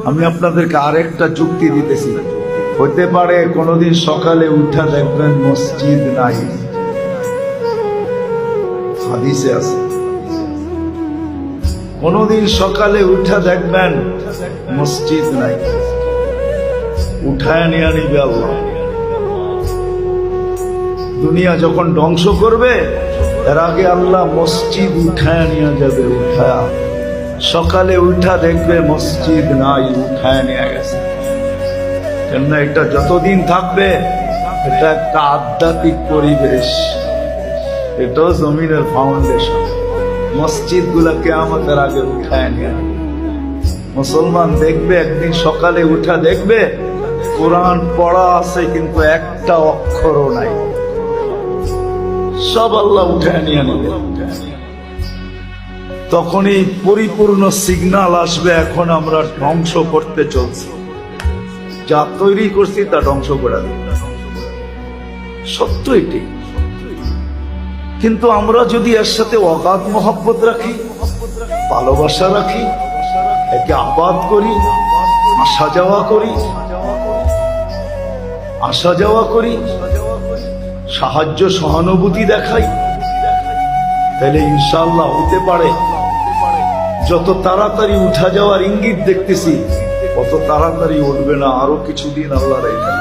আমি আপনাদেরকে আরেকটা যুক্তি দিতেছি। হতে পারে কোনদিন সকালে উঠা দেখবেন মসজিদ নাই, হাদিসে আছে। কোনদিন সকালে উঠা দেখবেন মসজিদ নাই, উঠায় নিয়ে নিবে আল্লাহ। দুনিয়া যখন ধ্বংস করবে এর আগে আল্লাহ মসজিদ উঠায় নিয়ে যাবে। উঠায়া সকালে উঠা দেখবে মসজিদ নাই, উঠায় নিয়ে গেছে। কেননা এটা যতদিন থাকবে এটা একটা আধ্যাত্মিক পরিবেশ, এটাও জমিনের ফাউন্ডেশন। মসজিদ গুলা কিয়ামতের আগে উঠায় নিয়ে মুসলমান দেখবে একদিন সকালে উঠা দেখবে কোরআন পড়া আছে কিন্তু একটা অক্ষরও নাই, সব আল্লাহ উঠায় নিয়ে নেবে। তখনই পরিপূর্ণ সিগন্যাল আসবে এখন আমরা ধ্বংস করতে চলছি, যা তৈরি করছি তা ধ্বংস করে দেব। সত্য এটি। কিন্তু আমরা যদি এর সাথে অগাধ মহব্বত রাখি, ভালোবাসা রাখি, একে আবাদ করি, আসা যাওয়া করি, সাহায্য সহানুভূতি দেখাই, তাহলে ইনশাআল্লাহ হতে পারে যত তাড়াতাড়ি উঠা যাওয়ার ইঙ্গিত দেখতেছি অত তাড়াতাড়ি উঠবে না, আরো কিছুদিন আল্লাহ রেখে।